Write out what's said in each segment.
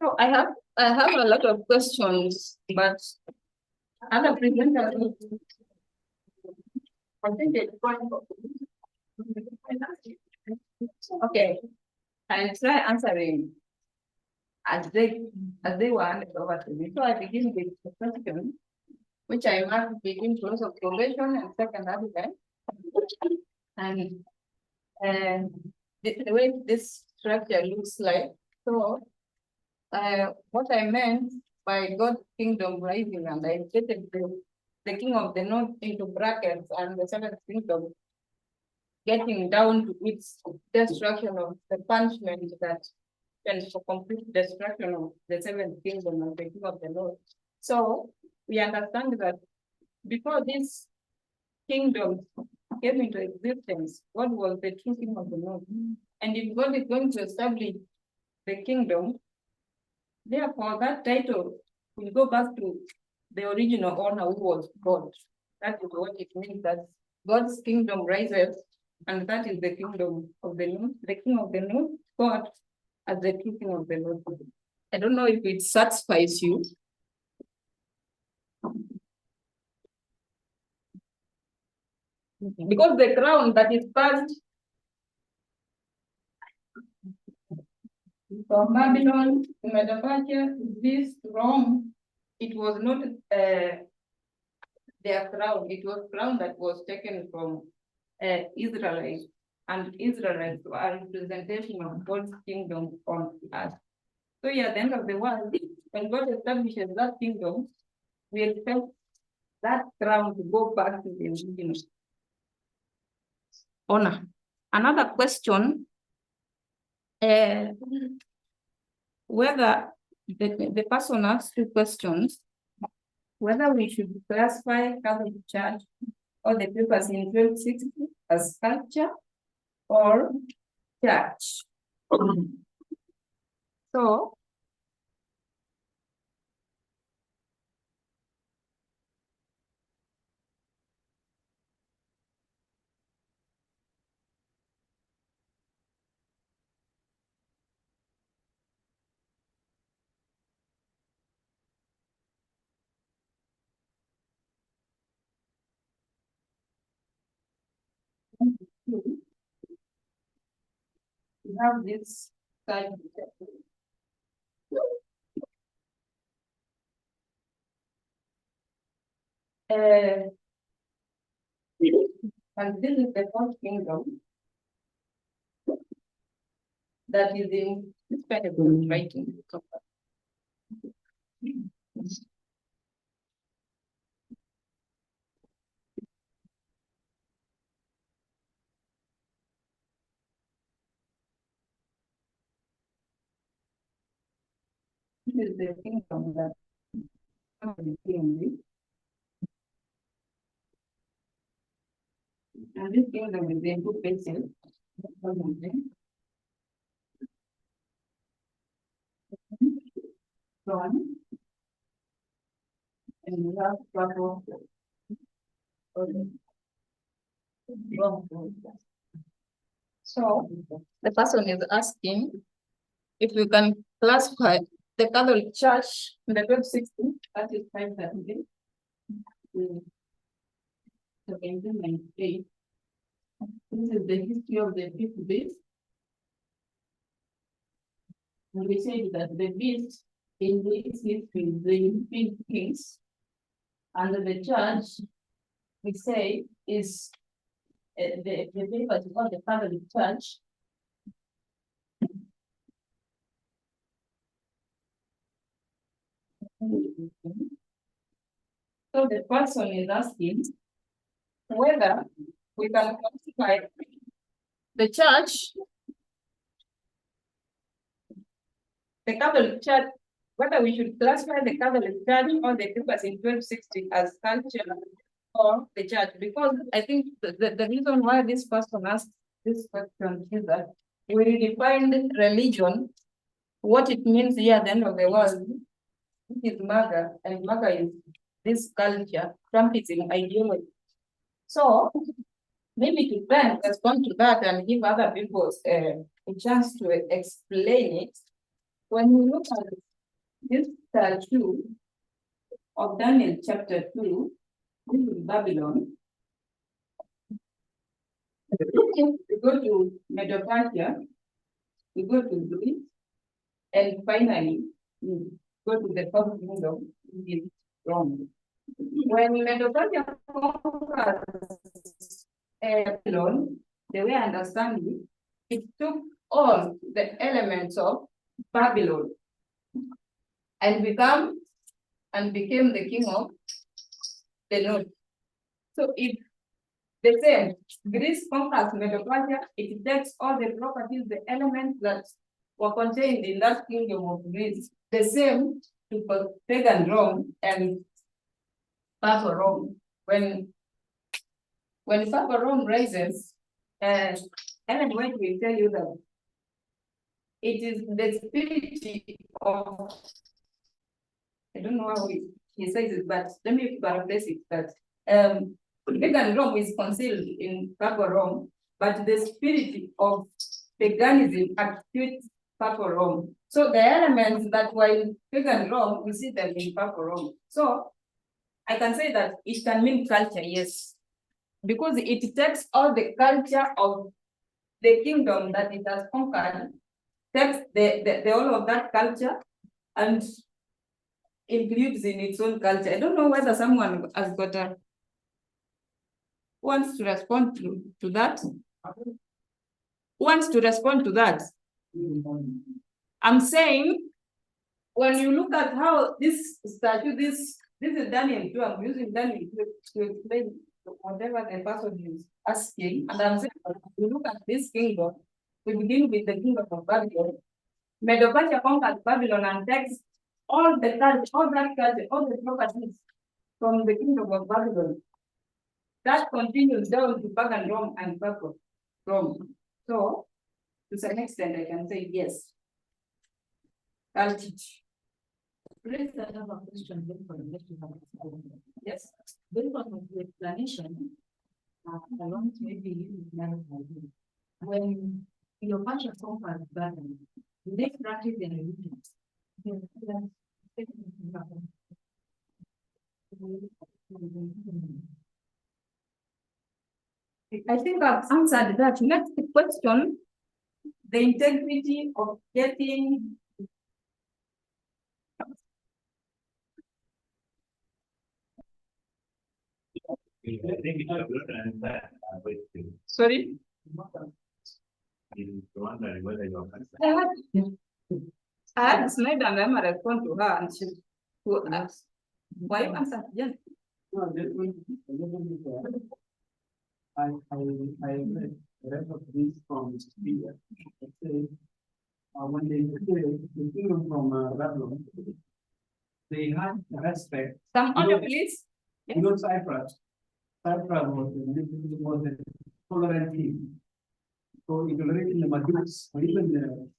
So I have a lot of questions, but other presenters, I think it's quite okay. I'll try answering as they were handed over to me. So I begin with the question, which I marked between clause of probation and second argument. And the way this structure looks like. So what I meant by God's kingdom rising, and I stated the king of the north into brackets and the seventh kingdom getting down to its destruction of the punishment that and for complete destruction of the seventh kingdom of the king of the north. So we understand that before this kingdom came into existence, God was the true king of the north. And if God is going to establish the kingdom, therefore that title will go back to the original owner who was God. That is what it means, that God's kingdom rises, and that is the kingdom of the north, the king of the north, God as the true king of the north. I don't know if it satisfies you. Because the crown that is passed from Babylon to Medo-Persia, this Rome, it was not their crown, it was crown that was taken from Israelites, and Israelites are representation of God's kingdom on earth. So at the end of the world, when God establishes that kingdom, we expect that crown to go back to the original owner. Another question, whether the person asked 2 questions, whether we should classify Catholic Church or the papers in 1260 as culture or church. So we have this side. And this is the fourth kingdom that is in this Bible writing. This is the kingdom that and this kingdom is in 2 places. One, and we have Plato. So the person is asking if we can classify the Catholic Church in the 1260, that is 530, 1798. This is the history of the 5th beast. And we said that the beast in this history is the 5th kings, and the church, we say, is the paper is called the Catholic Church. So the person is asking whether we can classify the church, the Catholic Church, whether we should classify the Catholic Church or the papers in 1260 as culture or the church, because I think the reason why this person asked this question is that we defined religion, what it means here at the end of the world. This is MAGA, and MAGA is this culture, Trumpism ideology. So maybe to try and respond to that and give other people a chance to explain it, when we look at this 2 of Daniel chapter 2, this is Babylon. We go to Medo-Persia, we go to Greece, and finally, we go to the fourth kingdom, which is Rome. When Medo-Persia conquers Babylon, the way I understand it took all the elements of Babylon and became the king of the north. So if the same Greece conquers Medo-Persia, it takes all the properties, the elements that were contained in that kingdom of Greece, the same to pagan Rome and Papal Rome. When Papal Rome rises, Ellen White will tell you that it is the spirit of, I don't know how he says it, but let me paraphrase it, that pagan Rome is concealed in Papal Rome, but the spirit of paganism activates Papal Rome. So the elements that were in pagan Rome, we see them in Papal Rome. So I can say that it can mean culture, yes, because it takes all the culture of the kingdom that it has conquered, takes the all of that culture and includes in its own culture. I don't know whether someone has got wants to respond to that. Wants to respond to that. I'm saying, when you look at how this statue, this is Daniel 2, I'm using Daniel to explain whatever the person is asking. And I'm saying, we look at this kingdom, we begin with the kingdom of Babylon. Medo-Persia conquers Babylon and takes all the culture, all that culture, all the properties from the kingdom of Babylon. That continues down to pagan Rome and Papal Rome. So, to some extent, I can say yes. I'll teach. Please, I have a question for you. Yes. Based on the explanation, I want to maybe when your passion conquers Babylon, do they practice their religion? I think I've answered that. Next question, the integrity of getting sorry. I had slide and I'm a respond to her and she to ask. Why you answer? Yes. I read of this from Wikipedia. It says, when they came from Babylon, they had respect. Some other please. You know, Cyprus. Cyprus was a tolerant team. So it already in the Madras, or even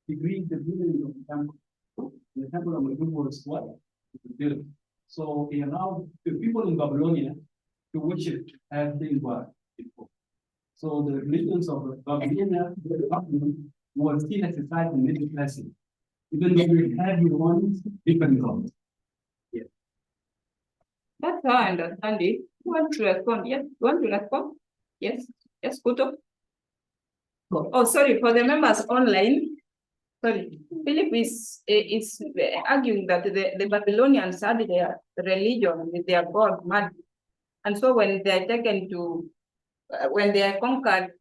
agreed the building of the temple. The temple of Madras was what? Built. So he allowed the people in Babylonia to worship as they were before. So the religions of Babylonia was still exercised in middle classes, even though we had ones different gods. Yeah. That's how I understand it. You want to respond? Yes. You want to respond? Yes. Yes, Kuto. Oh, sorry, for the members online. Sorry, Philip is arguing that the Babylonians had their religion with their god, Marduk. And so when they are taken to, when they are conquered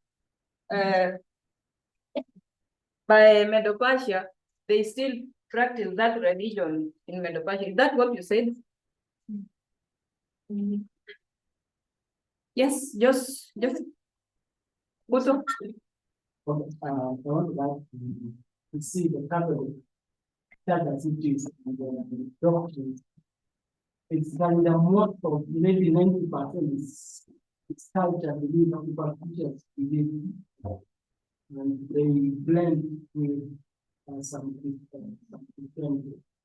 by Medo-Persia, they still practice that religion in Medo-Persia. Is that what you said? Yes, just Kuto. I would like to see the Catholic Church as it is and the doctrine. It's like the most of maybe 90% is culture, belief of people teachers believe, and they blend with some different.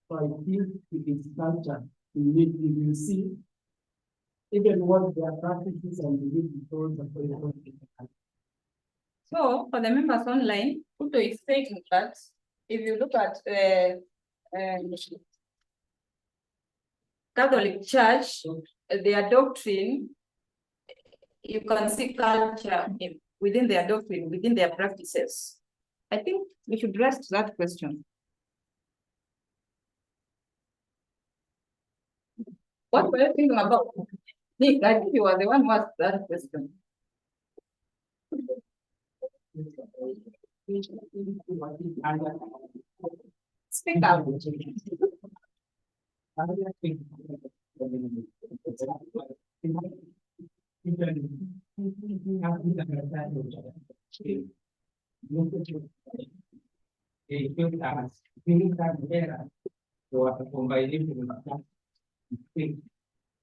So I feel it is culture. You will see even what their practices and belief towards the political. So for the members online, Kuto is saying that if you look at Catholic Church, their doctrine, you can see culture within their doctrine, within their practices. I think we should rest that question. What were you thinking about? Nick, I think you were the one who asked that question. Speak out.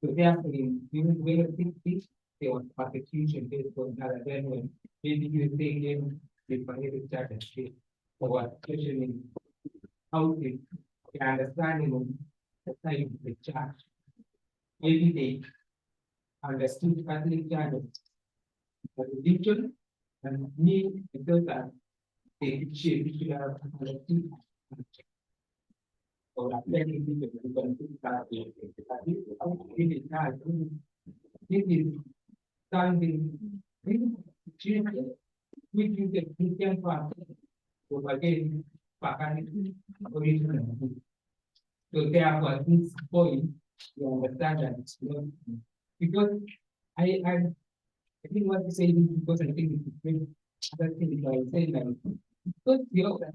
So therefore, when you think this, there was persecution based on that, then when maybe you think the financial church and state, or what questioning how to understanding of the side of the church. Maybe they understood Catholic Church as a religion and need because that they should have understood. Or that many people who can do that, it is not. It is standing which is the Christian part of again original. So therefore, this point, you understand that it's not because I think what you say is because I think it's very other thing I say that because you know that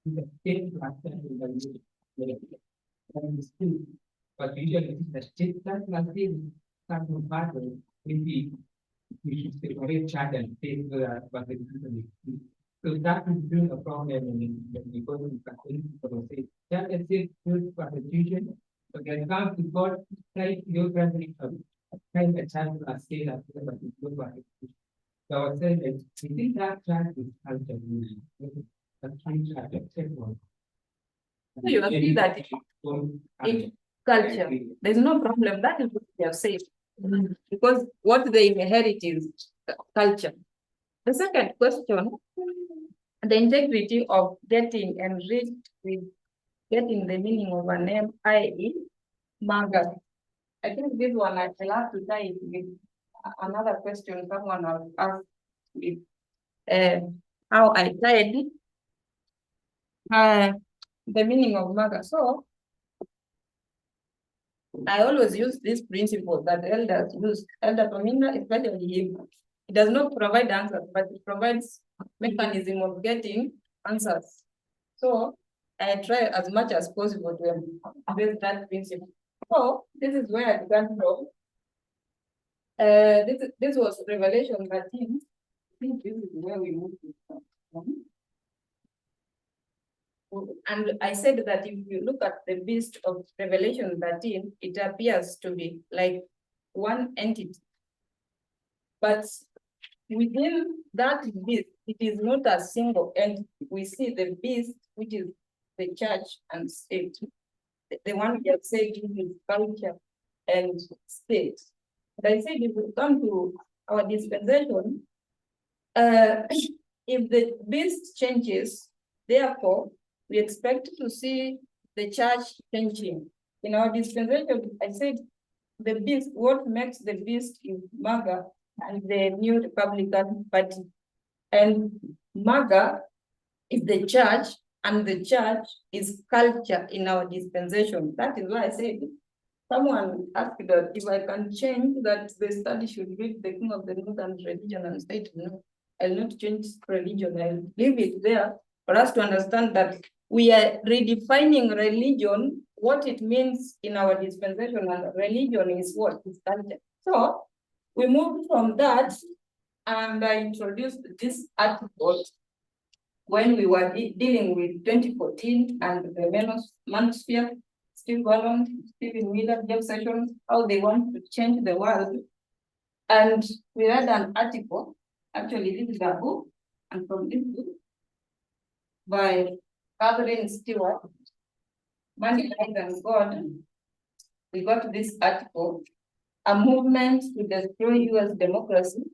the same factor in the and still, but usually the state that nothing comes to battle, maybe we should separate church and state but so that is still a problem because we can say church and state good constitution, but when it comes to God, like your family kind of church and state as well, but it's good constitution. So I was saying that we think that church is culture, but church except one. So you agree that in culture, there's no problem. That is what they have said. Because what they inherit is culture. The second question, the integrity of getting enriched with getting the meaning of a name, i.e. Maga. I think this one I'll have to tie it with another question someone has asked with how I tied the meaning of Maga. So I always use this principle that elders use. Elder Pamina, especially him, it does not provide answers, but it provides mechanism of getting answers. So I try as much as possible to embrace that principle. So this is where I began from. This was Revelation 13. I think this is where we moved from. And I said that if you look at the beast of Revelation 13, it appears to be like one entity. But within that beast, it is not a single entity. We see the beast, which is the church and state. The one we have said is culture and state. But I said if we come to our dispensation, if the beast changes, therefore, we expect to see the church changing. In our dispensation, I said the beast, what makes the beast is MAGA and the New Republican Party. And MAGA is the church, and the church is culture in our dispensation. That is why I said, someone asked that if I can change that the study should read the King of the Northern religion and state, no, I'll not change religion, I'll leave it there for us to understand that we are redefining religion, what it means in our dispensation, and religion is what is culture. So we moved from that, and I introduced this article when we were dealing with 2014 and the Manosphere, Steve Ballon, Stephen Miller, Jeff Sessions, how they want to change the world. And we read an article, actually this is a book, and from this book by Catherine Stewart, Mankind and God, we got this article, a movement to destroy US democracy,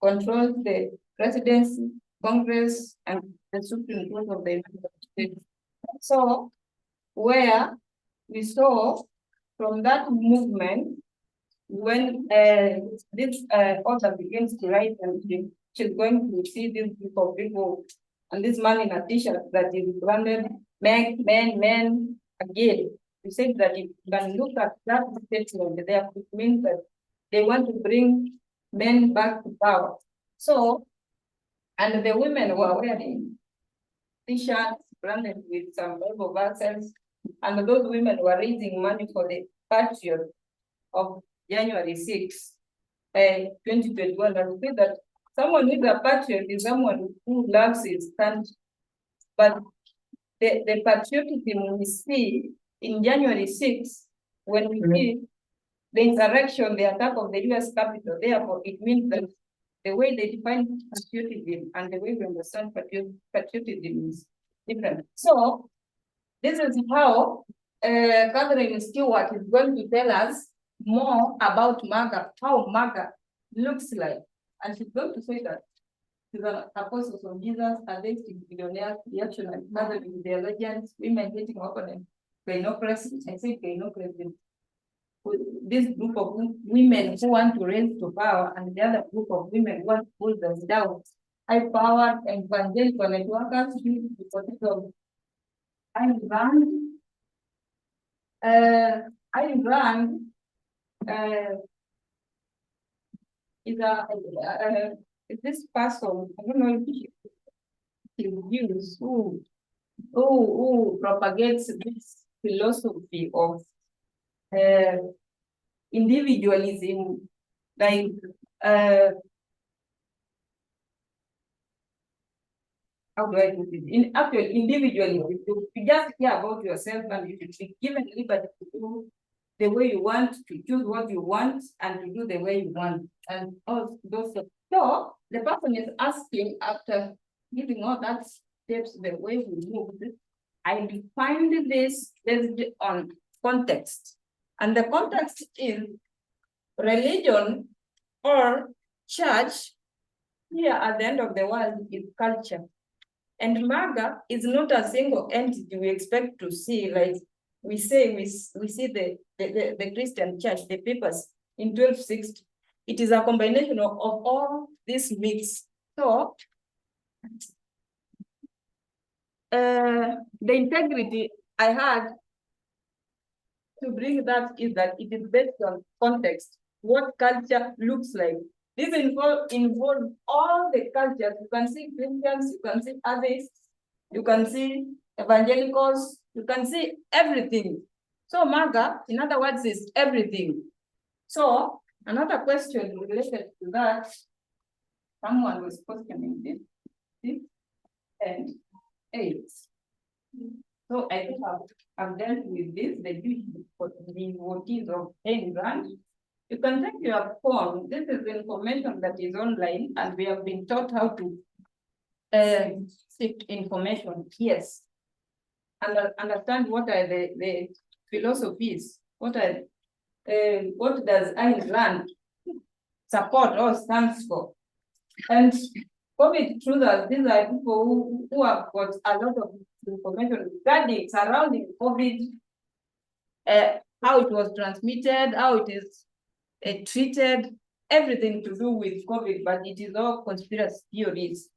controls the presidency, Congress, and the Supreme Court of the United States. So where we saw from that movement, when this author begins to write, and she's going to see this group of people, and this man in a t-shirt that is branded men again. You said that if you can look at that statement there, it means that they want to bring men back to power. So, and the women were wearing t-shirts branded with some Bible verses, and those women were raising money for the patriot of January 6, 2021. I feel that someone who is a patriot is someone who loves his country. But the patriotism we see in January 6, when we see the insurrection, the attack of the US Capitol, therefore it means that the way they define patriotism and the way we understand patriotism is different. So this is how Catherine Stewart is going to tell us more about MAGA, how MAGA looks like. And she's going to say that to the apostles of Jesus, arresting billionaires, reactionary, gathering theologians, women hating opponents, gynocracy. I say gynocracy. This group of women who want to raise to power, and the other group of women who want to pull them down. High-powered evangelical networkers use the political Ayn Rand is this person, I don't know if he views who propagates this philosophy of individualism, like how do I put it? In actual individualism, you just care about yourself, and you should be given liberty to do the way you want, to choose what you want, and to do the way you want, and all those stuff. So the person is asking, after giving all that steps, the way we move, I defined this based on context. And the context is religion or church here at the end of the world is culture. And MAGA is not a single entity we expect to see, like we say we see the Christian church, the papers in 1260. It is a combination of all this mix. So the integrity I had to bring that is that it is based on context, what culture looks like. This involve all the cultures. You can see Christians, you can see atheists, you can see evangelicals, you can see everything. So MAGA, in other words, is everything. So another question related to that, someone was questioning this and 8. So I think I've dealt with this, the devotees of Ayn Rand. You can take your phone. This is information that is online, and we have been taught how to seek information. Yes. And understand what are the philosophies. What does Ayn Rand support or stands for? And COVID truthers, these are people who have got a lot of information regarding surrounding COVID, how it was transmitted, how it is treated, everything to do with COVID, but it is all conspiracy theories.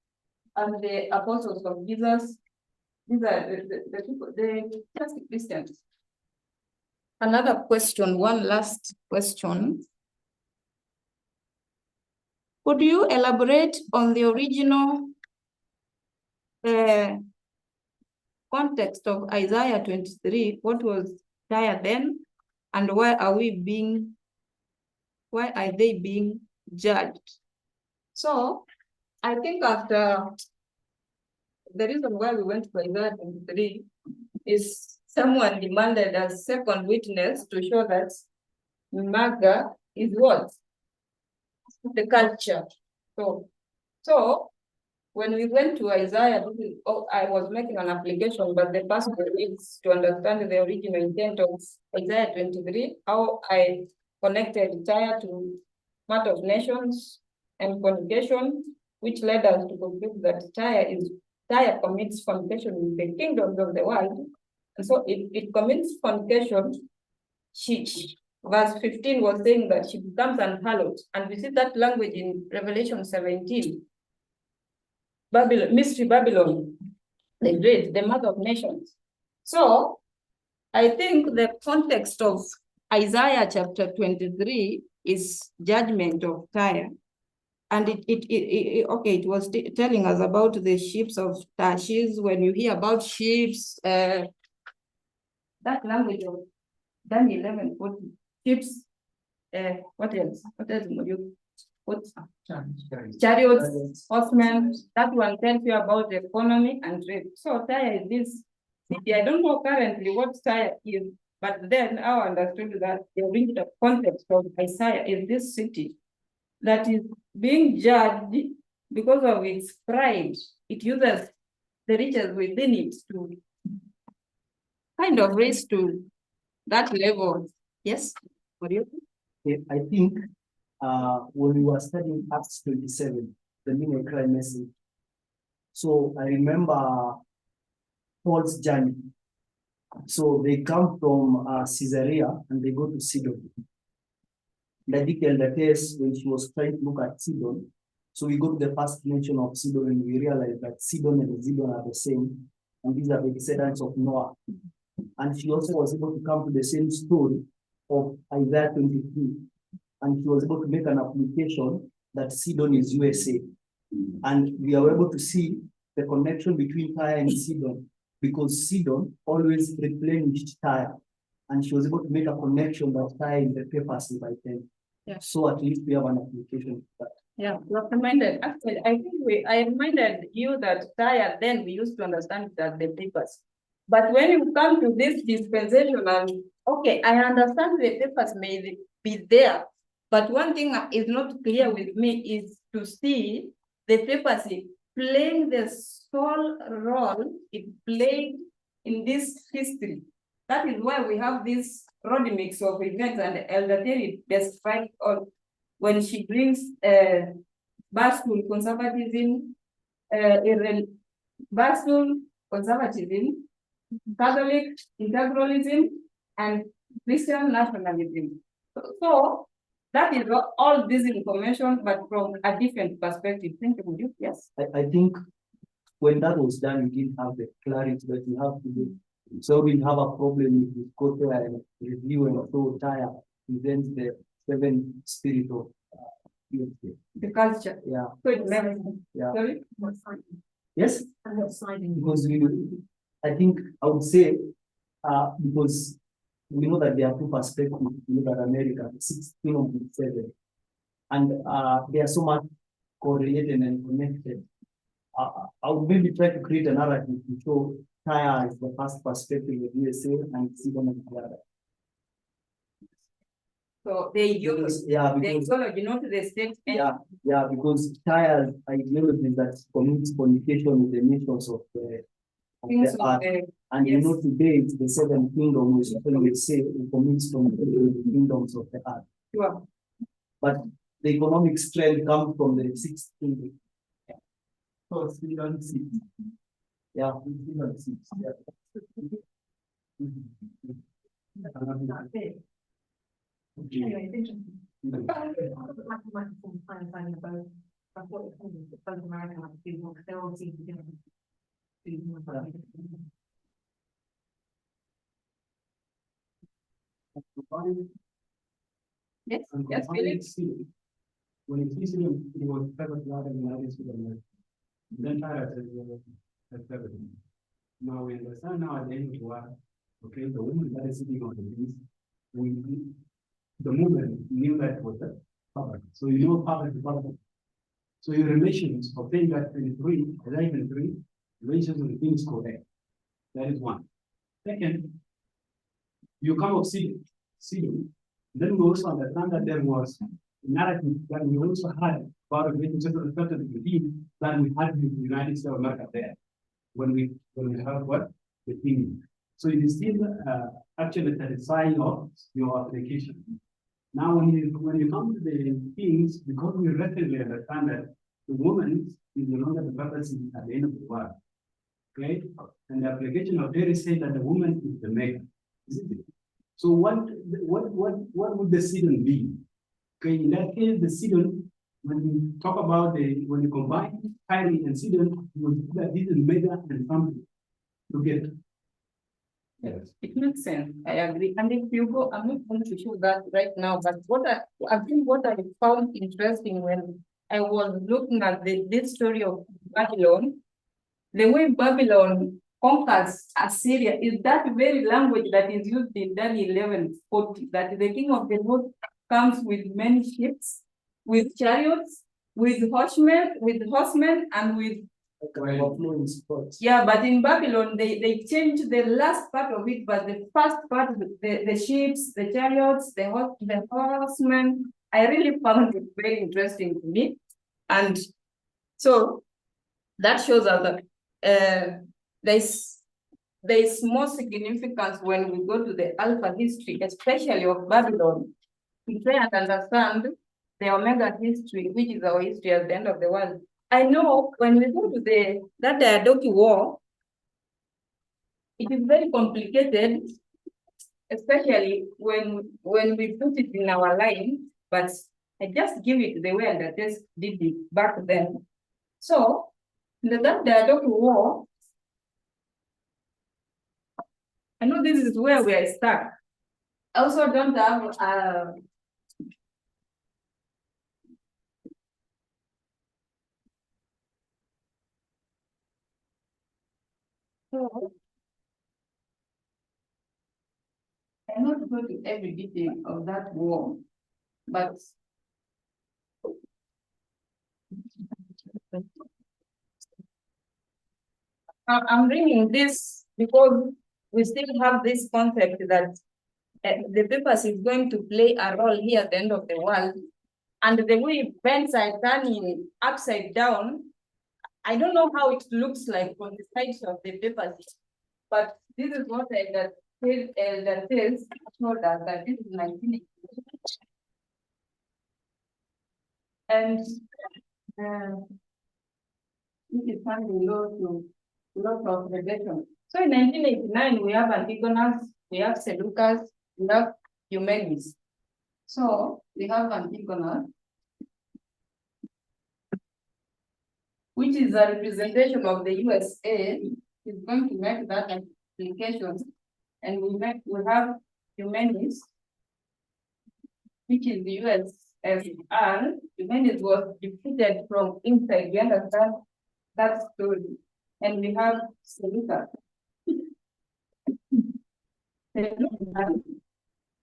And the apostles of Jesus, these are the people, just Christians. Another question, one last question. Could you elaborate on the original context of Isaiah 23? What was Tyre then, and why are they being judged? So I think after the reason why we went to Isaiah 23 is someone demanded a second witness to show that MAGA is what? The culture. So when we went to Isaiah, I was making an application, but the person needs to understand the original intent of Isaiah 23, how I connected Tyre to Mart of Nations and fornication, which led us to conclude that Tyre commits fornication with the kingdoms of the world. And so it commits fornication. Verse 15 was saying that she becomes an harlot, and we see that language in Revelation 17. Babylon, Mystery Babylon, the great, the mother of nations. So I think the context of Isaiah chapter 23 is judgment of Tyre. And it was telling us about the ships of Tarshish. When you hear about ships, that language of Daniel 11:40, ships, what else? What else would you put? Chariots, horsemen. That one tells you about the economy and trade. So Tyre is this city. I don't know currently what Tyre is, but then I understood that the original context of Isaiah is this city that is being judged because of its pride. It uses the riches within it to kind of raise to that level. Yes, what do you think? I think when we were studying Acts 27, the men of Christ message. So I remember Paul's journey. So they come from Caesarea and they go to Sidon. And I think Elder Tess, when she was trying to look at Sidon, so we go to the first mention of Sidon and we realize that Sidon and Zidon are the same, and these are the descendants of Noah. And she also was able to come to the same story of Isaiah 23. And she was able to make an application that Sidon is USA. And we are able to see the connection between Tyre and Sidon, because Sidon always replenished Tyre. And she was able to make a connection that Tyre in the papacy by then. Yeah. So at least we have an application for that. Yeah, you have reminded. Actually, I think I reminded you that Tyre, then we used to understand that the papers. But when you come to this dispensation, and okay, I understand the papers may be there, but one thing that is not clear with me is to see the papacy playing the sole role it played in this history. That is why we have this road mix of events, and Elder Terry described all when she brings Basque conservatism, Basque conservatism, Catholic integralism, and Christian nationalism. So that is all this information, but from a different perspective. Thank you. Yes. I think when that was done, we didn't have the clarity that we have today. So we have a problem with go there and review and so Tyre presents the seven spirit of The culture. yeah. So it never. Yeah. Sorry? Yes, I'm not siding. because I think I would say because we know that there are two perspectives. We know that America, 16 of the 7, and they are so much correlated and connected. I would maybe try to create a narrative to show Tyre is the first perspective of USA and Sidon and the other. So they Because, use yeah, the because ideology, not the state. yeah, because Tyre's ideology that commits communication with the nations of the Things of earth. the, And you yes. know, today it's the seven kingdoms, we say it commits from the kingdoms of the earth. Sure. But the economic strength comes from the sixth kingdom. So Sidon 6. Yeah, Sidon 6. Yeah. Anyway, it's interesting. I would like to microphone finding about what both America and people, because they're obviously different. Yes, And yes, concerning Philip. Sidon, when it is Sidon, it was covered blood and blood is Sidon. Then Tyre says, everything. Now we understand now at the end of the war, okay, the woman that is sitting on the beast, the woman knew that was the public. So you know public is public. So your relations of things that 23, 11, relations with things correct. That is one. Second, you come of Sidon. Then we also understand that there was a narrative that we also had about a relationship with respect to the regime that we had with the United States of America there. When we have what? The thing. So it is still actually satisfying of your application. Now, when you come to the things, because we recently understand that the woman is no longer the purpose at the end of the world. okay? And the application of dairy says that the woman is the maker, isn't it? So what would the Sidon be? Okay, in that case, the Sidon, when you talk about when you combine Kyrie and Sidon, you will see that this is mega and family together. Yes. It makes sense, I agree, and if you go, I'm not going to show that right now, but I think what I found interesting when I was looking at this story of Babylon, the way Babylon conquers Assyria is that very language that is used in Daniel 11:40, that the king of the north comes with many ships, with chariots, with horsemen, and with Overflowing spots. yeah, but in Babylon, they changed the last part of it, but the first part, the ships, the chariots, the horsemen, I really found it very interesting to me. And so that shows us that there's more significance when we go to the Alpha history, especially of Babylon, to try and understand the Omega history, which is our history at the end of the world. I know when we go to that Diadochi War, it is very complicated, especially when we put it in our line, but I just give it the way that just did it back then. So, that Diadochi War, I know this is where we are stuck. I also don't have so, I'm not going to every detail of that war, but I'm bringing this because we still have this concept that the papers is going to play a role here at the end of the world. And the way events are turning upside down, I don't know how it looks like from the sides of the papers, but this is what that says told us that this is 1980. And this is something lot of regression. So in 1989, we have Antigonus, we have Seleucus, we have Eumenes. So we have Antigonus, which is a representation of the USA, is going to make that application. And we have Eumenes, which is the USSR. Eumenes was defeated from inside. You understand that story? And we have Seleucus.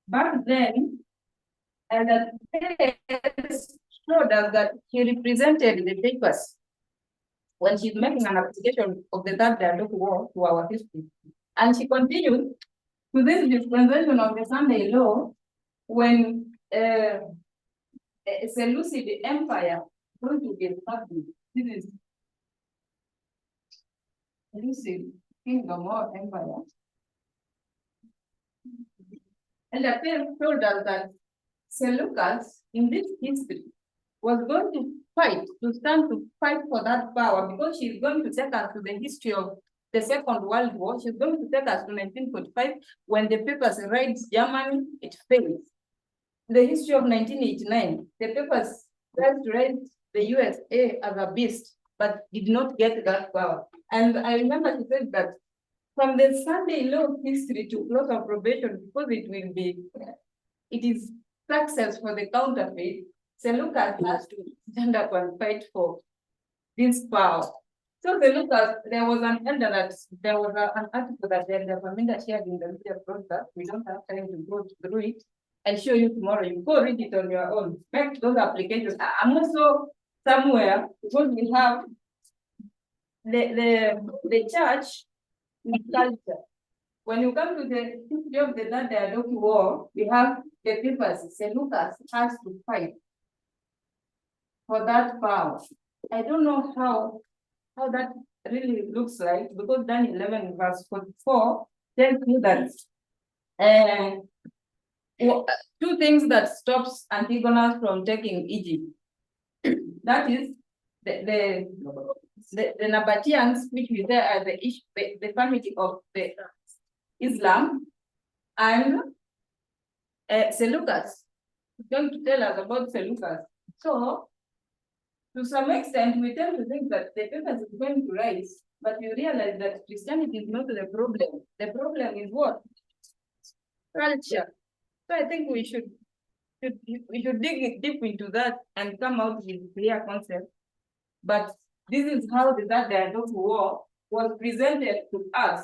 Back then, and that showed us that he represented the papers when she's making an application of the third Diadochi War to our history. And she continued to this dispensation of the Sunday law when Seleucid Empire going to be established. This is Seleucid Kingdom or Empire. And the parents told us that Seleucus in this history was going to stand to fight for that power because she's going to take us to the history of the Second World War. She's going to take us to 1945 when the papers raid Germany, it fails. The history of 1989, the papers tried to raid the USA as a beast, but did not get that power. And I remember she said that from the Sunday law history to close of probation, because it is success for the counterfeit, Seleucus has to stand up and fight for this power. So Seleucus, there was an elder there was an article that the elder Paminda shared in the media broadcast. We don't have time to go through it. I'll show you tomorrow. You go read it on your own. Make those applications. I'm also somewhere because we have the church culture. When you come to the history of the Diadochi War, we have the papers. Seleucus has to fight for that power. I don't know how that really looks like, because Daniel 11 verse 44 tells you that two things that stops Antigonus from taking Egypt. That is the the Nabateans, which we say are the family of the Islam, and Seleucus. Going to tell us about Seleucus. So, to some extent, we tend to think that the papers is going to rise, but we realize that Christianity is not the problem. The problem is what? Culture. So I think we should dig deep into that and come out with clear concept. But this is how the Third Diadochi War was presented to us.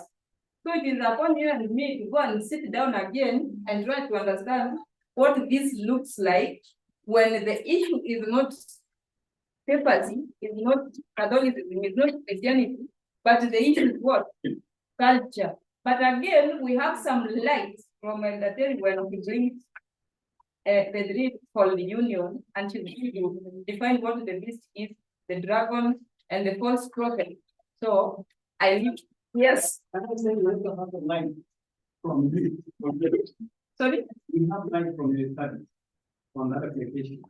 So it is upon you and me to go and sit down again and try to understand what this looks like when the issue is not papacy, is not Catholicism, is not Christianity, but the issue is what? Culture. But again, we have some light from the theory when we bring the dream called the union, and she define what the beast is, the dragon, and the false prophet. So I leave, yes. And I say we also have a line from the, Sorry, we have line from the study on that application.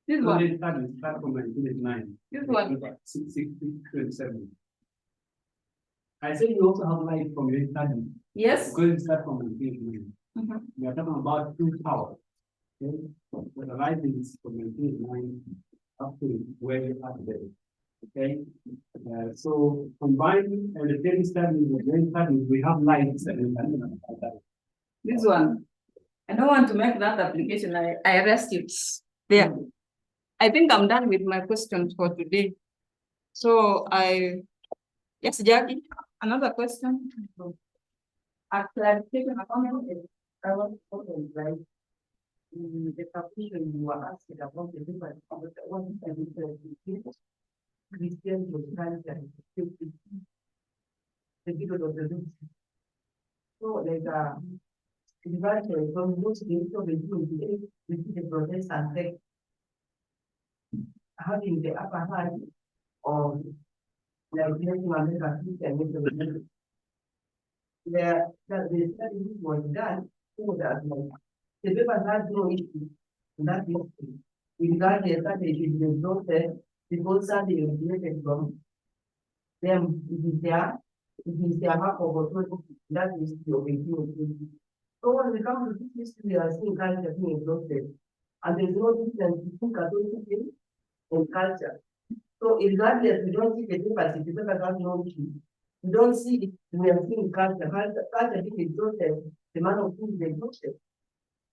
this So one, the study start from 1989. this one. 627. I said we also have line from the study. Yes. Because it start from 1989. Mhm. We are talking about two towers. Okay, but the line is from 1989 up to where we are today. Okay, so combining the same study with the study, we have lines and This one. I don't want to make that application. I rest it there. I think I'm done with my questions for today. So yes, Jackie, another question. A clarification, a comment. I want to like the conclusion you were asking about the difference of the one and the Christian was trying to the people of the roots. So like divided from Muslims to the Jews, the Protestant sect having the upper hand of like making America Christian into the middle. Where that the study was done so that like the papers had no issue in that history. Regardless that it is exhausted, because Sunday originated from them, it is their mark of authority, that is the obedience. So when we come to this history, we are seeing culture being exhausted. And there's no difference between Catholicism and culture. So regardless, we don't see the papers, if the papers have no issue. We don't see it, we are seeing culture being exhausted, the man of food is exhausted.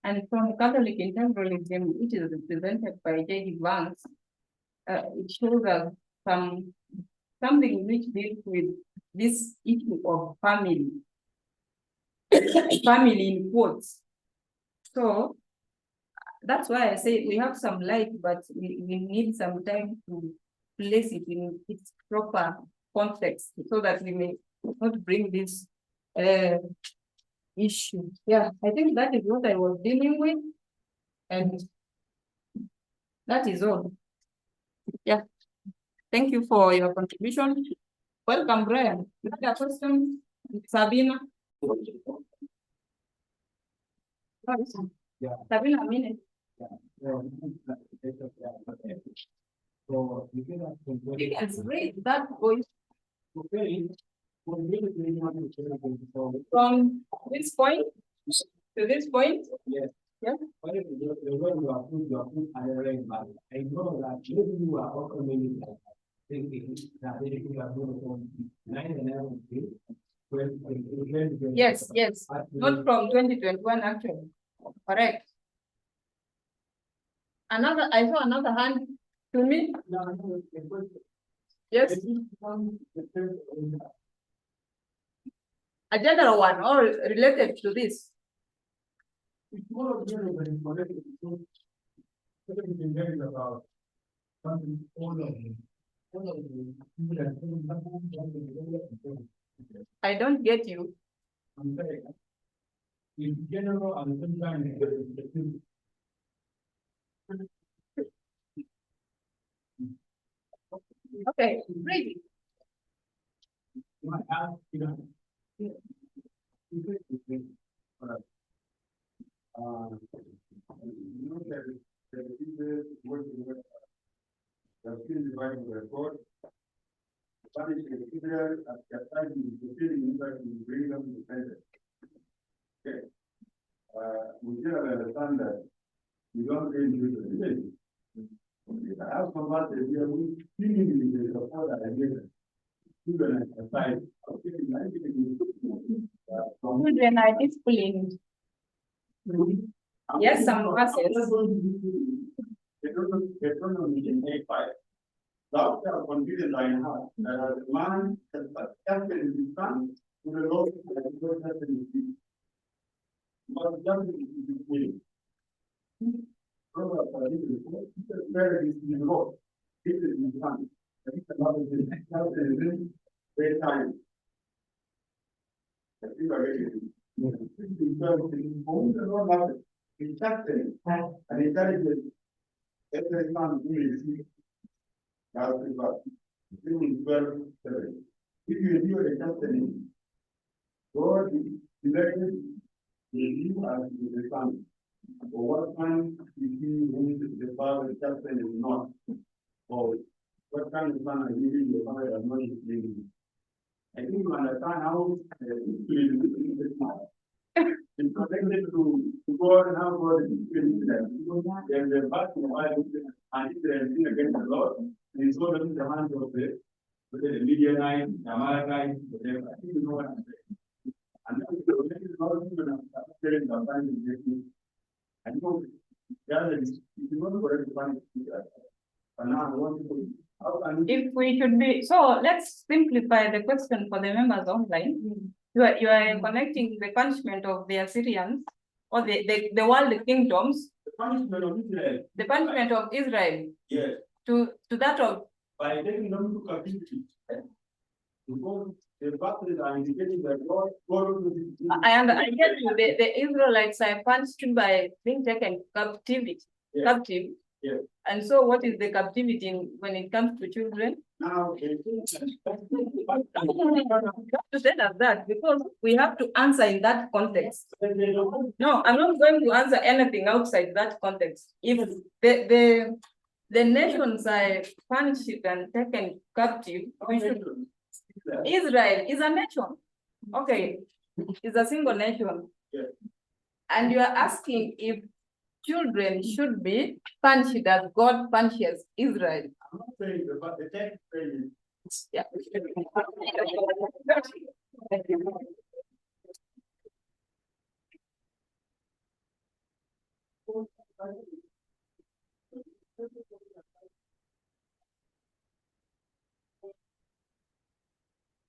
And from Catholic intemporalism, which is represented by J.D. Vance, it shows us something which deals with this issue of family. Family in quotes. So that's why I say we have some light, but we need some time to place it in its proper context so that we may not bring this issue. Yeah, I think that is what I was dealing with. And that is all. Yeah. Thank you for your contribution. Welcome, Brian. You had a question? Sabina? Yeah. Sabina, a minute. So you can You can read that voice from this point to this point. Yes. Yeah. But if the way you approve I know that maybe you are also maybe thinking that if you are doing from 9 and 11, Yes, yes. Not from 2021, actually. Correct. I saw another hand to me. Yes, a general one or related to this. It's more of general than political. So, what have you been hearing about? Something all of them. All of them. I don't get you. I'm saying, in general, and sometimes Okay, read it. you might ask, you know. You know that the working with the field dividing the report. that we bring them to center. Okay. We cannot understand that we don't really do the village. I have some part that we are seemingly the support that I give them. Even aside, Children are disciplined. Yes, some classes. Economy in A5. Thou shalt confidence thine heart, that as a man has accepted in his son, to the Lord that he will have in his feet. But just in his feeling. Where is the Lord? This is his son. That is another thing. That is very time. I think I get it. Because the Lord loves it. He trusted him. And he intelligent. Every son who is God is God. This 12:7. If you endure the destiny, God elected you as the son. For what kind is he whom the father destiny is not? Or what kind of son are you giving the father does not include? I think you understand how it's connected to God and how God is feeling them. There's a battle and if they're against the Lord, and it's not in the hands of the Midianites, the Amalekites, whatever. I think you know what I'm saying. And that is not even telling the family. I know the other is not correct to find it. But now I want to how can If we should be, so let's simplify the question for the members online. You are connecting the punishment of the Assyrians or the world kingdoms, the punishment of Israel? the punishment of Israel Yes. to that of By taking them to captivity. Because the battle are indicating that God will I get you, the Israelites are punished by being taken captivity, captive. Yes. And so what is the captivity when it comes to children? now okay. To tell us that because we have to answer in that context. No, I'm not going to answer anything outside that context. If the nations are punished and taken captive, we should. Israel is a nation. Okay, it's a single nation. Yes. And you are asking if children should be punished as God punishes Israel. I'm not saying that, but the text says Yeah.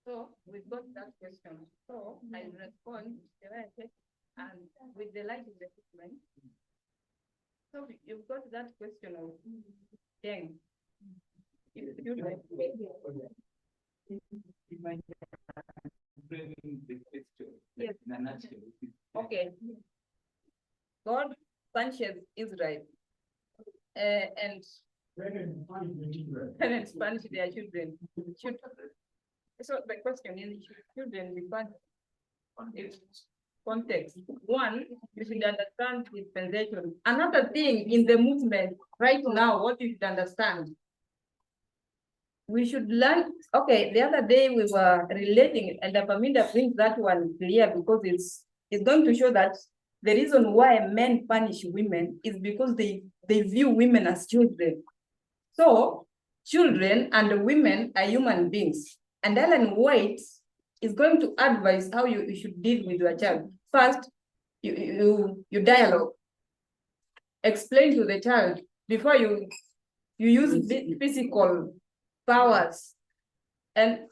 So we've got that question. So I respond the way I said, and with the light of the statement. So you've got that question of gang. If you like, yes. Okay. God punishes Israel. And parents punish their children. So the question is, should children be punished? It's context. One, you should understand dispensation. Another thing in the movement right now, what you should understand, we should learn. Okay, the other day we were relating, and Paminda brings that one clear because it's going to show that the reason why men punish women is because they view women as children. So children and women are human beings. And Ellen White is going to advise how you should deal with your child. First, you dialogue. Explain to the child before you use physical powers. And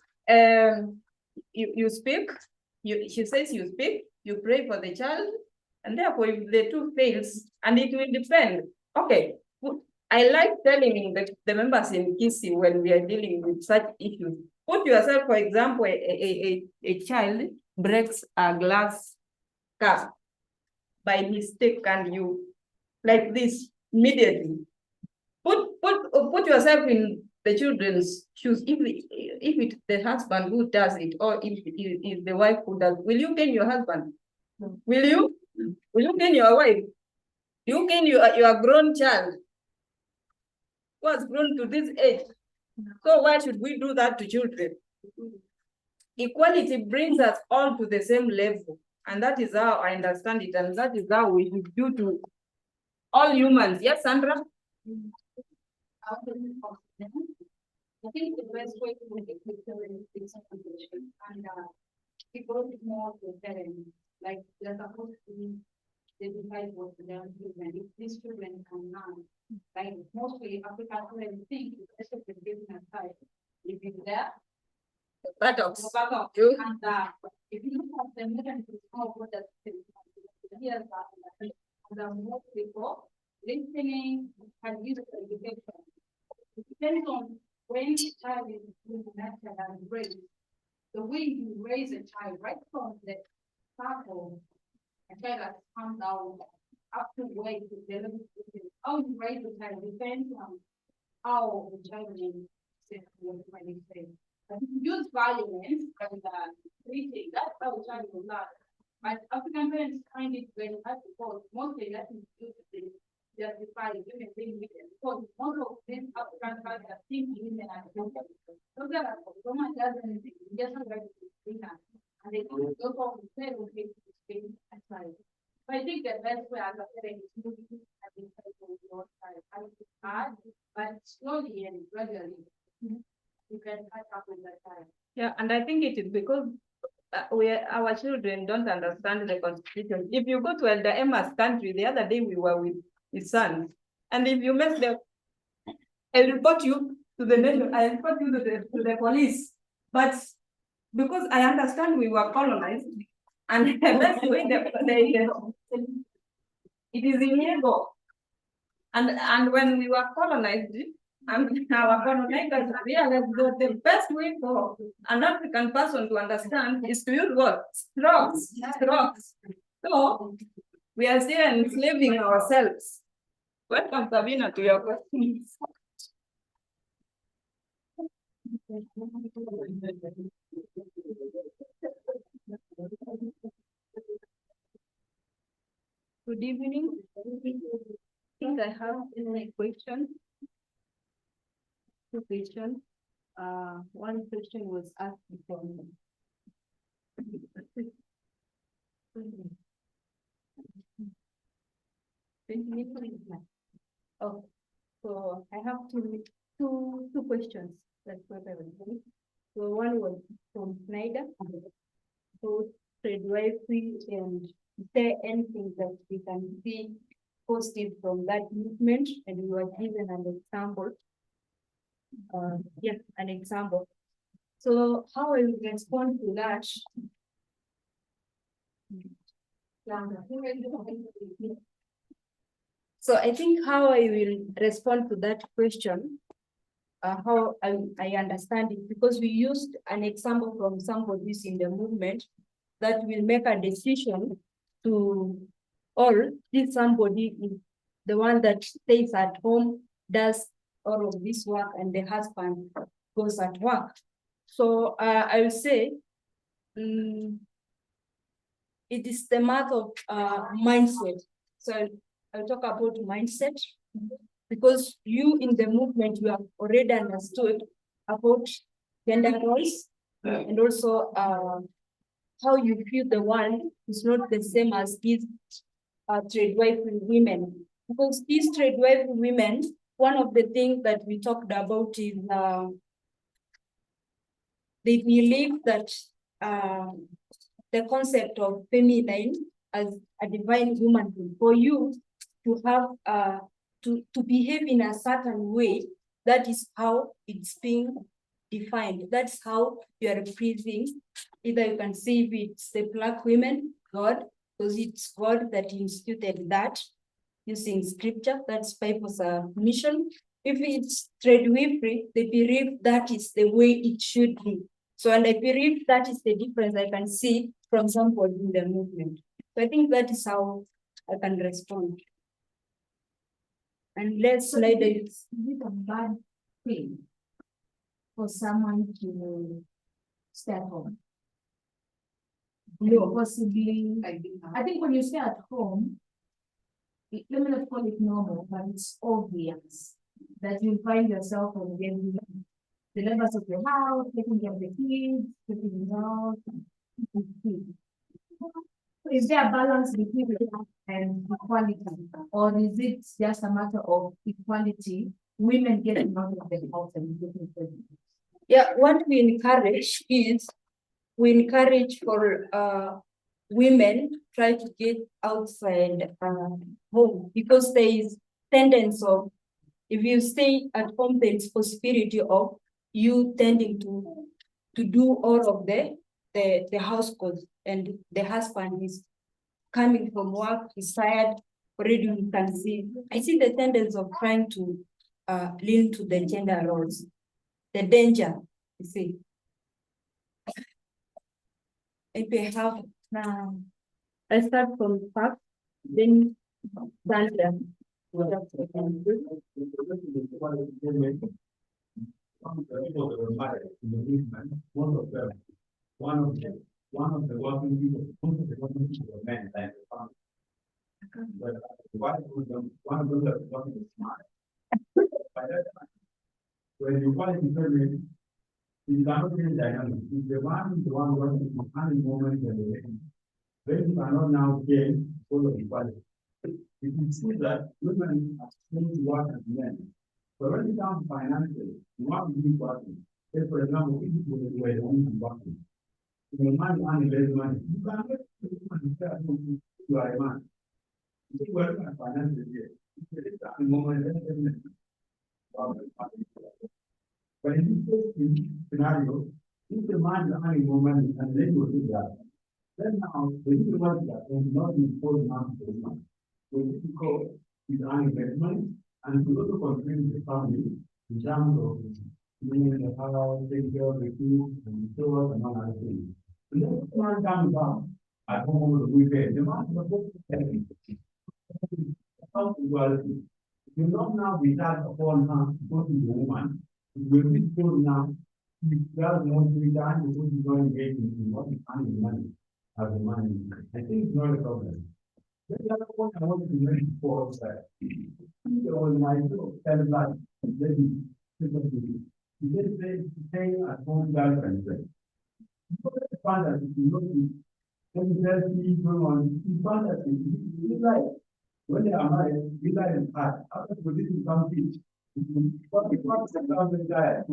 you speak, she says you speak, you pray for the child, and therefore if the two fails, and it will depend. Okay, I like telling the members in KISI when we are dealing with such issues. Put yourself, for example, a child breaks a glass cup by mistake, and you like this immediately. Put yourself in the children's shoes. If it's the husband who does it, or if it is the wife who does, will you cane your husband? Will you? Will you cane your wife? You cane your grown child who has grown to this age. So why should we do that to children? equality brings us all to the same level. And that is how I understand it. And that is how we should do to all humans. Yes, Sandra? I think the best way to make it is and people more to parents, like they're supposed to be they decide what their children, if these children can now, like mostly African parents think especially given a child, if it's there, Buttocks. go back up. You? And if you look at the millions of what that here's that the more people listening and use education. It depends on when the child is natural and raised. The way you raise a child right from the start of a child that comes out up to where to develop, how you raise a child depends on how the child is say. But if you use violence and treating, that's how the child will learn. But African parents find it very hard because mostly that is used to justify women being women. Because most of these African cultures think women are children. So that woman does anything, just like and they go for the same okay to stay aside. So I think the best way as a parent is to be at the side of your child. And it's hard, but slowly and gradually you can catch up with that child. Yeah, and I think it is because our children don't understand the constitution. If you go to Elder Emma's country, the other day we were with his son, and if you mess them, I'll report you to the nation, I report you to the police. But because I understand we were colonized, and that's the way it is illegal. And when we were colonized, and our colonizers realized that the best way for an African person to understand is to use what? Strokes. So we are still enslaving ourselves. Welcome, Sabina, to your questions. Good evening. I think I have a question. Two questions. One question was asked from. Oh, so I have two questions. That's what I was doing. So one was from Snyder. So midwifery, and is there anything that we can see positive from that movement? And we were given an example. Yeah, an example. So how will we respond to that? So I think how I will respond to that question, how I understand it, because we used an example from somebody in the movement that will make a decision to, or this somebody is the one that stays at home, does all of this work, and the husband goes at work. So I will say, it is the matter of mindset. So I'll talk about mindset, because you in the movement, you have already understood about gender roles, and also how you feel the world is not the same as these trade wife women. Because these trade wife women, one of the things that we talked about is they believe that the concept of feminine as a divine woman, for you to have to behave in a certain way, that is how it's being defined. That's how you are pleasing. Either you can say if it's the Black women, God, because it's God that instituted that using scripture. That's Bible's mission. If it's midwifery, they believe that is the way it should be. So, and I believe that is the difference I can see from somebody in the movement. So I think that is how I can respond. And let's slide it. Is it a bad thing for someone to stay at home? No, possibly. I think when you stay at home, let me not call it normal, but it's obvious that you find yourself on daily. the labors of the house, taking care of the kids, taking it out. Is there a balance between that and equality, or is it just a matter of equality, women getting out of the house and getting pregnant? Yeah, what we encourage is, we encourage for women try to get outside home, because there is tendency of, if you stay at home, there is possibility of you tending to do all of the household, and the husband is coming from work, he's tired, already you can see. I see the tendency of trying to lean to the gender roles, the danger, you see. If we have now, I start from fact, then danger. One of the working people, most of the working people were men, like the farm. But one of them was working smart. By that time, when you call it determined, you cannot change dynamic. If the one working from any moment when you cannot now change all of equality. You can see that women are going to work as men. But when it comes to financially, you want to be working. Say, for example, if you were the only working, the man earning less money, you cannot you are a man. You work as financially. At the moment, but in this scenario, if the man is earning more money and then you do that, then now the people that will not be imposed on the man. So this is called his earning less money, and to also contribute to the family in terms of meaning the house, taking care of the kids, and so on and all other things. And then the man comes down at home over the weekend, the man is supposed to tell him. How equality. You not now be that upon her to go to the woman, will be told now, if that wants to be done, because you're going to engage in what is earning money as a man. I think it's not a problem. The other point I wanted to mention before was that there was my television lady, he did say at home girlfriend. The fact that if you look when you tell people on, you found that you like, when they are married, you like in heart, after producing some teach. What the concept of the desire?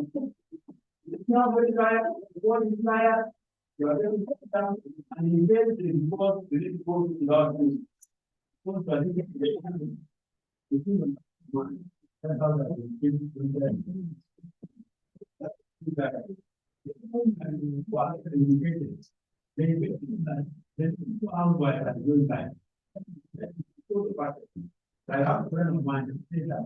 It's not very desire, what is desire? You are very down and you get the divorce, the divorce without you. That's how that is. I have a friend of mine who said that.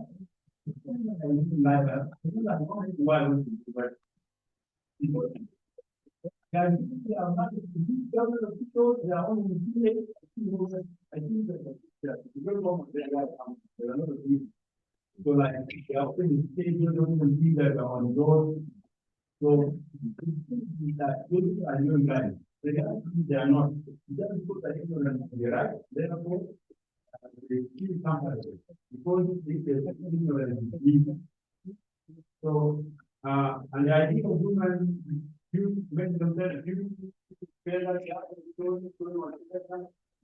So like, they are saying, you don't see that on those. So, that those are your guys. They are not. Just because I ignorant, they're right. Therefore, they feel comfortable because they're ignorant. So, and the idea of women, you mentioned that you feel like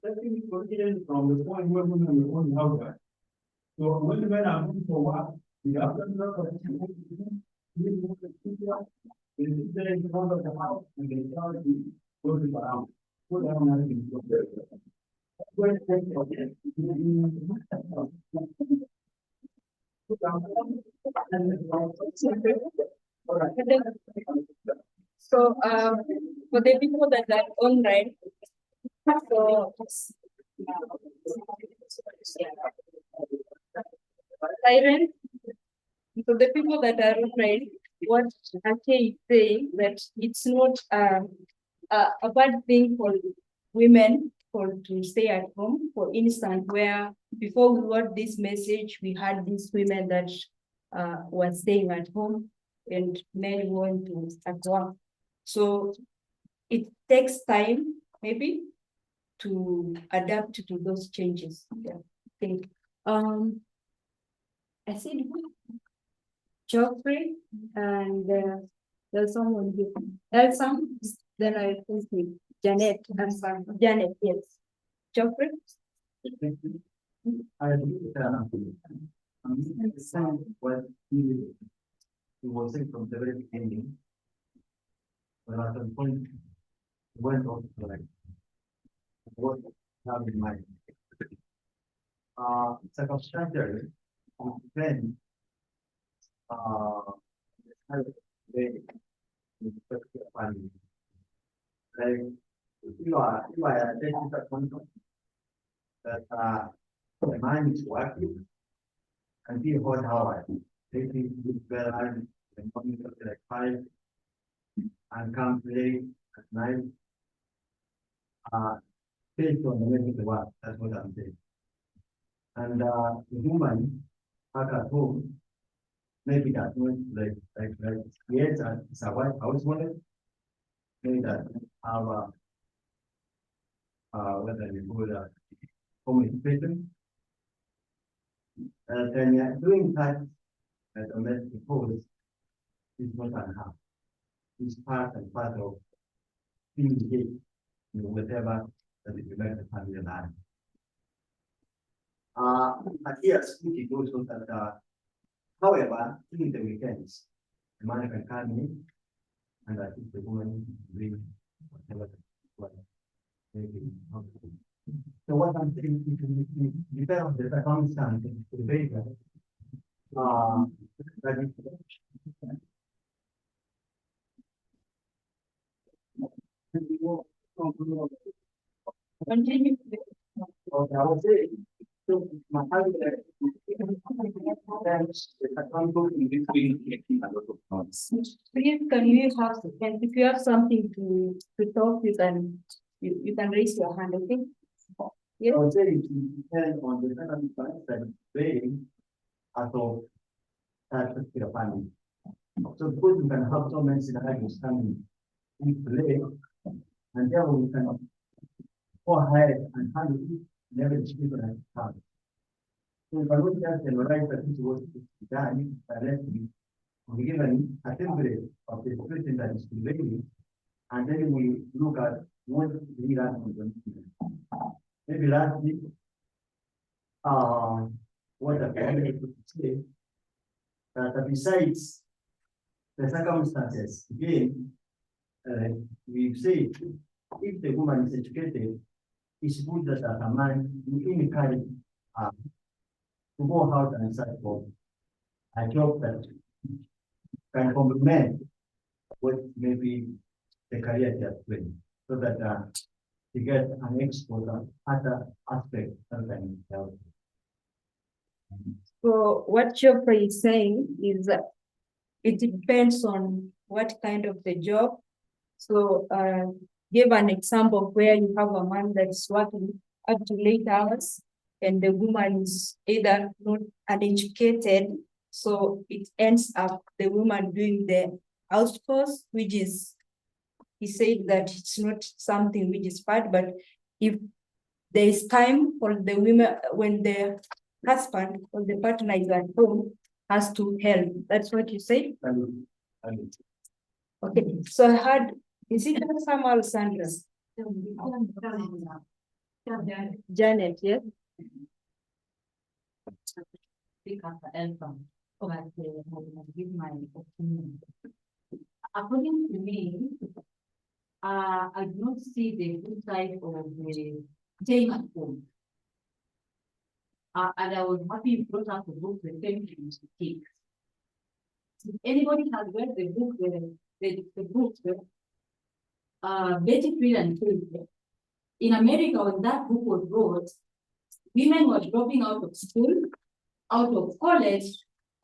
that thing is originated from the point where women were only out there. So when the men are moving for work, the other number of people there in front of the house and they start to go to around. Put down nothing. So for the people that are online, so siren. So the people that are online, what Ake is saying that it's not a bad thing for women to stay at home. For instance, where before we wrote this message, we had these women that were staying at home and men went to at work. So it takes time, maybe, to adapt to those changes. Yeah, I think. I said Geoffrey, and there's someone here. Elsa, then I think Janet, Janet, yes. Geoffrey? I understand what he was saying from the very beginning. But at some point, he went on to like what I have in mind. Circumstantially, then they family. Like you are taking that concept that the man is working and be hot hours, taking good balance and coming up like 5 and come play at night. Based on the medical work, that's what I'm saying. And the woman back at home, maybe that not like yes, it's a white housewife, maybe that have whether you call that home education. And doing that at a medical post is not unhalf. It's part and part of being engaged in whatever that is related to family life. But here speaking also that however, during the weekends, the man can come in and I think the woman bring whatever so what I'm saying is depend on the circumstance the baby. Continue. Okay, I was saying, so my husband, Please, can you have, and if you have something to talk, you can raise your hand, okay? I Yes, was saying, it depends on the circumstance that being as of that particular family. So because you can have so many scenarios coming in play, and then we can go ahead and handle it, never people at the time. So if I look at the right that is what is done, directly, we given a template of the situation that is prevailing, and then we look at what we learn from them. Maybe lastly, what I can say, that besides the circumstances, again, we say if the woman is educated, it's good that as a man, you encourage to go out and search for a job that can complement what maybe the career they are doing, so that you get an exposure other aspects that can help. so what Geoffrey is saying is that it depends on what kind of the job. So, give an example where you have a man that's working up to late hours and the woman is either not uneducated, so it ends up the woman doing the house chores, which is, he said that it's not something which is bad, but if there is time for the women, when the husband or the partner is at home, has to help. That's what you say? Okay, so I heard, is it Samuel Sanders? Janet, yes? Speak after Elton, but I will give my opinion. According to me, I do not see the good side of the staying at home. And I was happy you brought up the book, The Feminine Critique. If anybody has read the book, the book, Betty Friedan Kay, in America, when that book was wrote, women were dropping out of school, out of college,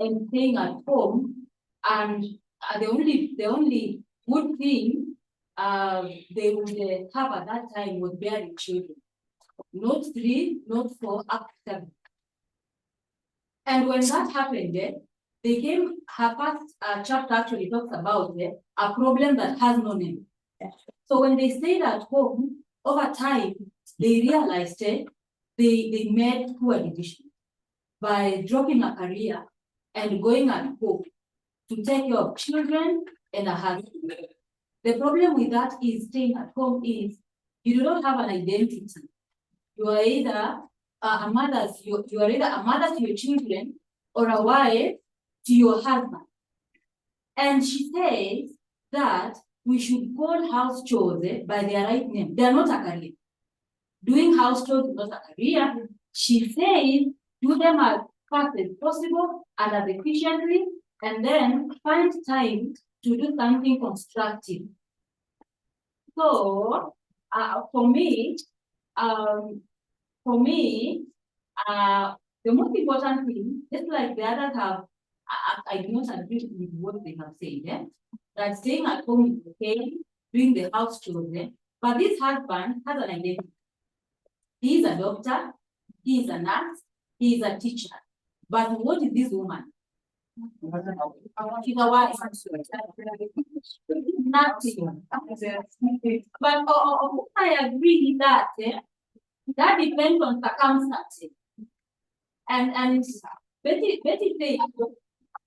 and staying at home. And the only good thing they would have at that time was bearing children. Not 3, not 4, up to 7. And when that happened, they came, her first chapter actually talks about a problem that has no name. So when they stayed at home, over time, they realized they made poor decisions by dropping a career and going at home. to take care of children and a husband. The problem with that is staying at home is you do not have an identity. You are either a mother, you are either a mother to your children or a wife to your husband. And she says that we should call house chores by their right name. They are not a career. Doing house chores is not a career. She says do them as fast as possible and as efficiently, and then find time to do something constructive. So, for me, the most important thing, just like the others have, I do not agree with what they have said, that staying at home is okay, doing the house chores, but this husband has an identity. He is a doctor, he is a nurse, he is a teacher. But what is this woman? She's a wife. Nothing. But I agree that that depends on circumstances. And Betty said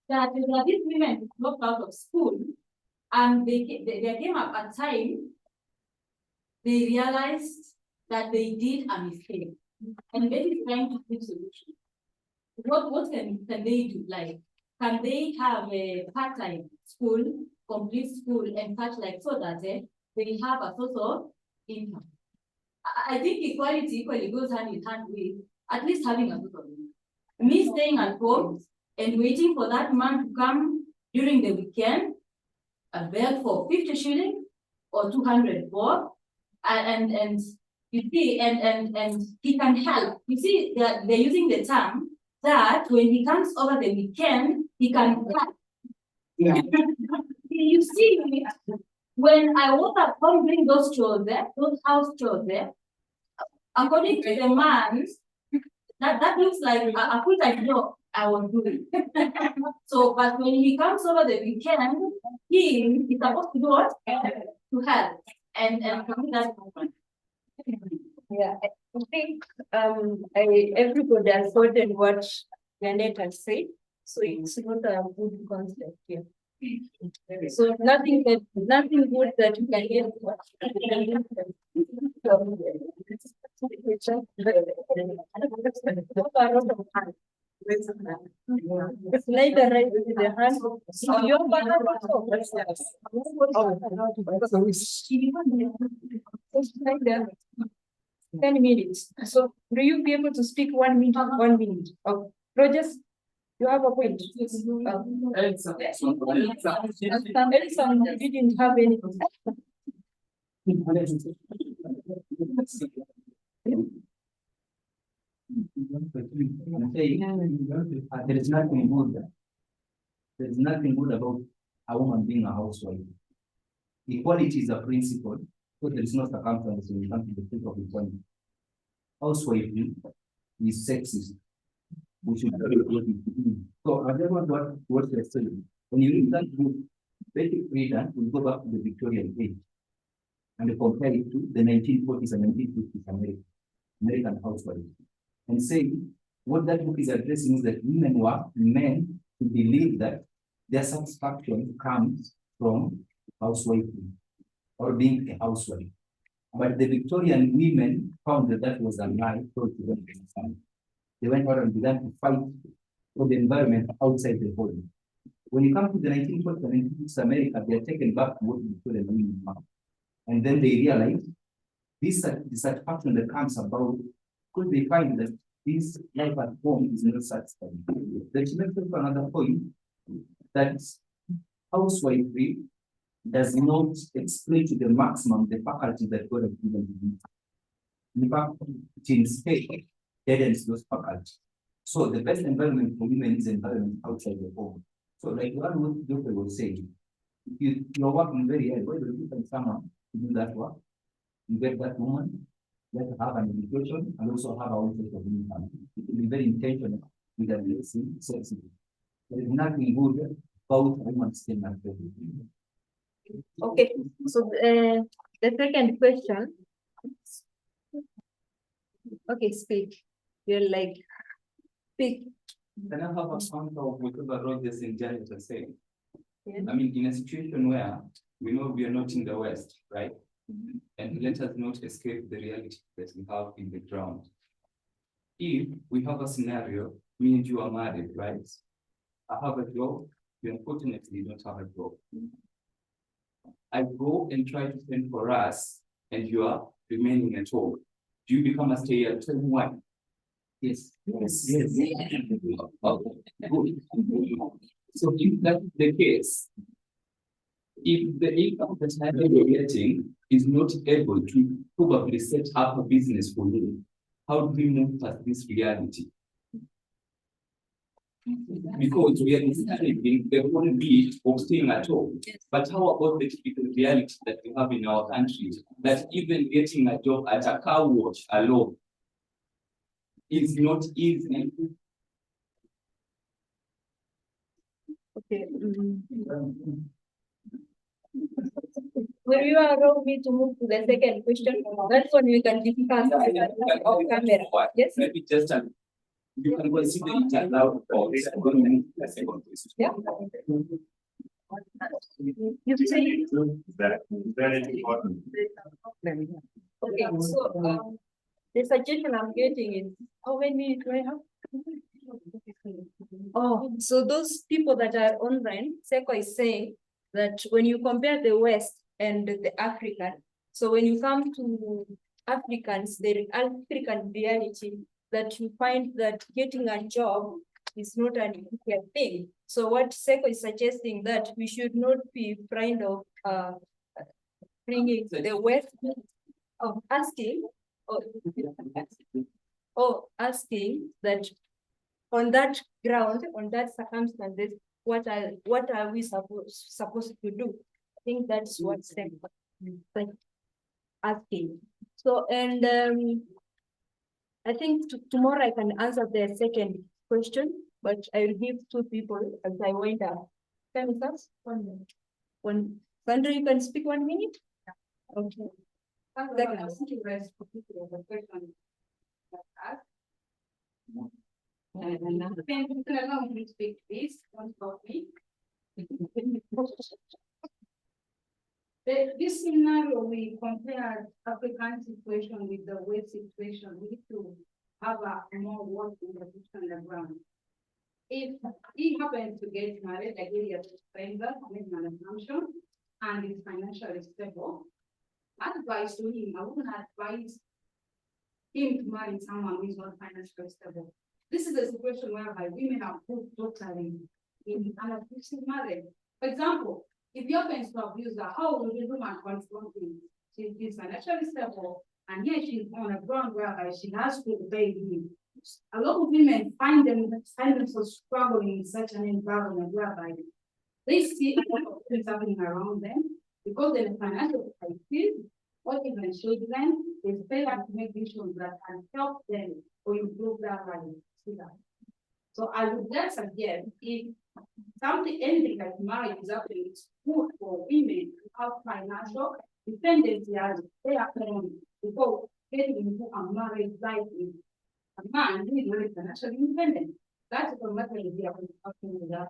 that these women dropped out of school and there came up a time they realized that they did a mistake. And Betty is trying to find solution. What can they do? Like, can they have a part-time school, complete school, and such like so that they have a source of income? I think equality equally goes hand in hand with at least having a source of income. Me staying at home and waiting for that man to come during the weekend, a beg for 50 shillings or 200 bob, and you see, and he can help. You see, they're using the term that when he comes over the weekend, he can help. Yeah. You see, when I was at home doing those chores there, those house chores there, according to the man, that looks like a full-time job I was doing. So, but when he comes over the weekend, he's supposed to do what? To help. And for me, that's important. Yeah, I think everybody has quoted what Janet has said, so it's not a good concept here. So nothing good that you can get. It's neither right with the hand. So your partner 10 minutes. So do you be able to speak 1 minute, 1 minute? Oh, Rogers, you have a point. Edison didn't have anything. There is nothing good. There is nothing good about a woman being a housewife. Equality is a principle, so there is no circumstance when it comes to the think of equality. Housewife is sexist. We should so I don't want what you're saying. When you read that book, Betty Friedan will go back to the Victorian age and compare it to the 1940s and 1950s American housewives, and say what that book is addressing is that women were meant to believe that their satisfaction comes from housewifery or being a housewife. But the Victorian women found that that was a lie told to them. They went out and began to fight for the environment outside the home. When you come to the 1940s and 1950s America, they are taken back to what the Victorian women found. And then they realize this satisfaction that comes about because they find that this life at home is not satisfying. That makes us another point that housewifery does not explain to the maximum the faculty that God has given to you. In fact, it instead deadens those faculties. So the best environment for women is environment outside the home. So like what Dr. was saying, if you're working very hard, why don't you find someone to do that work? You get that woman, let her have an education and also have her own set of income. It will be very intentional with that sexy. There is nothing good about a woman staying at home. Okay, so the second question. Okay, speak. You're like, speak. Can I have a counter of whatever Rogers and Janet are saying? Yes. I mean, in a situation where we know we are not in the West, right? And let us not escape the reality that we have in the ground. If we have a scenario, me and you are married, right? I have a job, you unfortunately don't have a job. I go and try to fend for us, and you are remaining at home. Do you become a stay-at-home wife? Yes. Yes. Okay, good. So if that's the case, if the income that you're getting is not able to probably set up a business for you, how do we move past this reality? Because we are describing the one bit of staying at home. But how about the typical reality that we have in our country, that even getting a job at a car wash alone is not easy? Okay. Will you allow me to move to the second question? That one we can discuss off camera. Yes? Maybe just you can consider it allowed for the second question. Yeah. You say. Very important. Okay, so the suggestion I'm getting is, how many minutes do I have? Oh, so those people that are online, Seko is saying that when you compare the West and the African, so when you come to Africans, the African reality, that you find that getting a job is not an easy thing. So what Seko is suggesting, that we should not be frightened of bringing the West, of asking, or asking that on that ground, on that circumstances, what are we supposed to do? I think that's what's like asking. So, and I think tomorrow I can answer the second question, but I will give two people as I went up. Can we start? 1 minute. Sandra, you can speak 1 minute? Okay. I want to raise the question that asked. And you can allow me to speak, please, don't stop me. This scenario, we compare African situation with the West situation. We need to have a more work in the on the ground. If he happens to get married, like he has explained that, made an assumption, and is financially stable, advice to him, I wouldn't advise him to marry someone who is not financially stable. This is a situation whereby women are put totally in an abusive marriage. For example, if your parents to abuse her, how will the woman confront him? She is financially stable, and yet she's on a ground whereby she has to obey him. A lot of women find themselves struggling in such an environment whereby they see a lot of things happening around them because they're financial crisis, or even children, they fail to make decisions that can help them or improve their life. So I would just suggest, if anything like marriage is happening, it's good for women to have financial dependency as they are before getting into a marriage life with a man who is very financially independent. That's the matter we are talking about.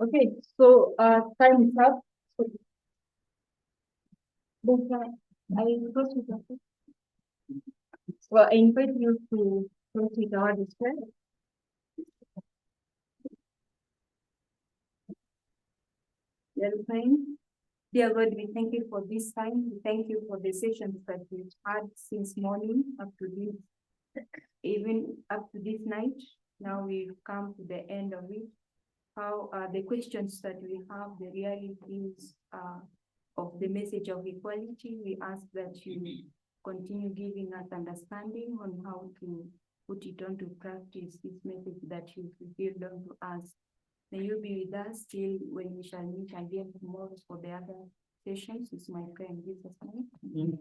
Okay, so time is up. Well, I invite you to proceed our discussion. Dear God, we thank you for this time. We thank you for the sessions that we've had since morning up to this, even up to this night. Now we've come to the end of it. How the questions that we have, the realities of the message of equality, we ask that you continue giving us understanding on how to put it onto practice, this message that you revealed unto us. May you be with us till when we shall meet again tomorrow for the other sessions. It's my prayer in Jesus' name.